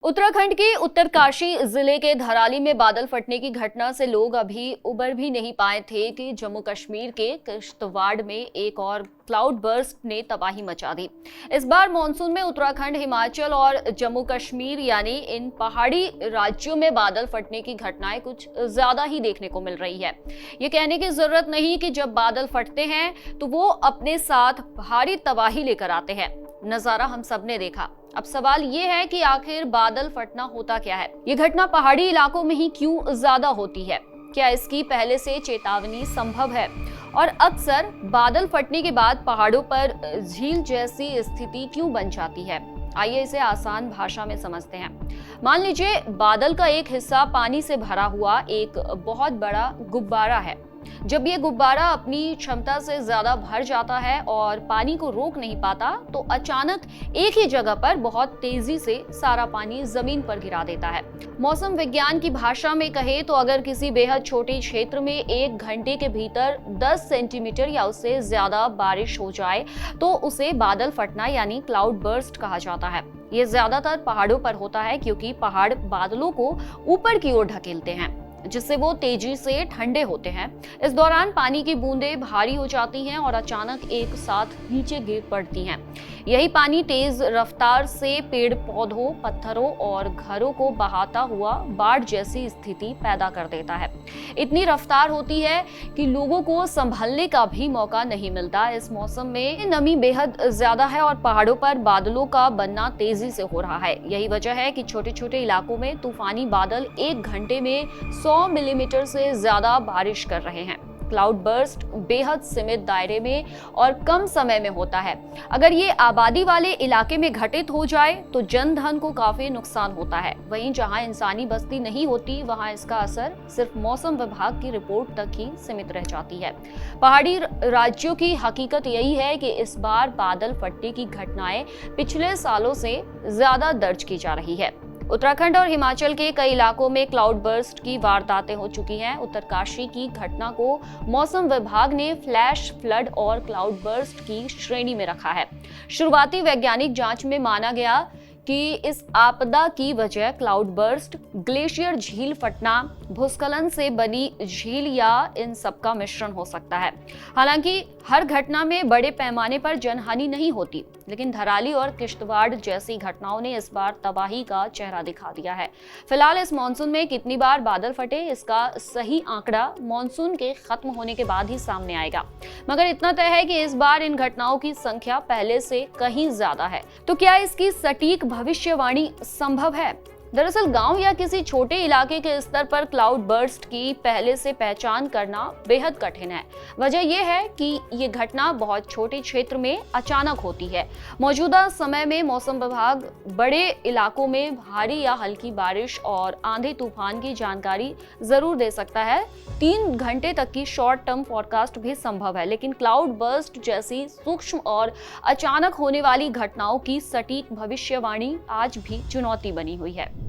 उत्तराखंड के उत्तरकाशी जिले के धराली में बादल फटने की घटना से लोग अभी उबर भी नहीं पाए थे कि जम्मू कश्मीर के किश्तवाड़ में एक और क्लाउड बर्स्ट ने तबाही मचा दी। इस बार मॉनसून में उत्तराखंड, हिमाचल और जम्मू कश्मीर यानी इन पहाड़ी राज्यों में बादल फटने की घटनाएं कुछ ज्यादा ही देखने को मिल रही है। ये कहने की जरूरत नहीं कि जब बादल फटते हैं तो वो अपने साथ भारी तबाही लेकर आते हैं। नजारा हम सब ने देखा। अब सवाल ये है कि आखिर बादल फटना होता क्या है? ये घटना पहाड़ी इलाकों में ही क्यों ज्यादा होती है? क्या इसकी पहले से चेतावनी संभव है? और अक्सर बादल फटने के बाद पहाड़ों पर झील जैसी स्थिति क्यों बन जाती है? आइए इसे आसान भाषा में समझते हैं। मान लीजिए बादल का एक हिस्सा पानी से भरा हुआ एक बहुत बड़ा गुब्बारा है। जब ये गुब्बारा अपनी क्षमता से ज्यादा भर जाता है और पानी को रोक नहीं पाता, तो अचानक एक ही जगह पर बहुत तेजी से सारा पानी जमीन पर गिरा देता है। मौसम विज्ञान की भाषा में कहे तो अगर किसी बेहद छोटे क्षेत्र में 1 घंटे के भीतर 10 सेंटीमीटर या उससे ज्यादा बारिश हो जाए तो उसे बादल फटना यानी क्लाउड बर्स्ट कहा जाता है। ये ज्यादातर पहाड़ों पर होता है क्योंकि पहाड़ बादलों को ऊपर की ओर ढकेलते हैं, जिससे वो तेजी से ठंडे होते हैं। इस दौरान पानी की बूंदें भारी हो जाती हैं और अचानक एक साथ नीचे गिर पड़ती हैं। यही पानी तेज रफ्तार से पेड़ पौधों, पत्थरों और घरों को बहाता हुआ बाढ़ जैसी स्थिति पैदा कर देता है। इतनी रफ्तार होती है कि लोगों को संभलने का भी मौका नहीं मिलता। इस मौसम में नमी बेहद ज्यादा है और पहाड़ों पर बादलों का बनना तेजी से हो रहा है। यही वजह है कि छोटे छोटे इलाकों में तूफानी बादल 1 घंटे में 100 मिलीमीटर से ज्यादा बारिश कर रहे हैं। क्लाउड बर्स्ट बेहद सीमित दायरे में और कम समय में होता है। अगर ये आबादी वाले इलाके में घटित हो जाए तो जन धन को काफी नुकसान होता है। वहीं जहां इंसानी बस्ती नहीं होती, वहां इसका असर सिर्फ मौसम विभाग की रिपोर्ट तक ही सीमित रह जाती है। पहाड़ी राज्यों की हकीकत यही है कि इस बार बादल फटने की घटनाएं पिछले सालों से ज्यादा दर्ज की जा रही है। उत्तराखंड और हिमाचल के कई इलाकों में क्लाउड बर्स्ट की वारदातें हो चुकी हैं। उत्तरकाशी की घटना को मौसम विभाग ने फ्लैश फ्लड और क्लाउड बर्स्ट की श्रेणी में रखा है। शुरुआती वैज्ञानिक जांच में माना गया कि इस आपदा की वजह क्लाउड बर्स्ट, ग्लेशियर झील फटना, भूस्खलन से बनी झील या इन सब का मिश्रण हो सकता है। हालांकि हर घटना में बड़े पैमाने पर जनहानि नहीं होती, लेकिन धराली और किश्तवाड़ जैसी घटनाओं ने इस बार तबाही का चेहरा दिखा दिया है। फिलहाल इस मॉनसून में कितनी बार बादल फटे, इसका सही आंकड़ा मॉनसून के खत्म होने के बाद ही सामने आएगा, मगर इतना तय है कि इस बार इन घटनाओं की संख्या पहले से कहीं ज्यादा है। तो क्या इसकी सटीक भविष्यवाणी संभव है? दरअसल गांव या किसी छोटे इलाके के स्तर पर क्लाउड बर्स्ट की पहले से पहचान करना बेहद कठिन है। वजह यह है कि ये घटना बहुत छोटे क्षेत्र में अचानक होती है। मौजूदा समय में मौसम विभाग बड़े इलाकों में भारी या हल्की बारिश और आंधी तूफान की जानकारी जरूर दे सकता है। 3 घंटे तक की शॉर्ट टर्म फोरकास्ट भी संभव है, लेकिन क्लाउड बर्स्ट जैसी सूक्ष्म और अचानक होने वाली घटनाओं की सटीक भविष्यवाणी आज भी चुनौती बनी हुई है।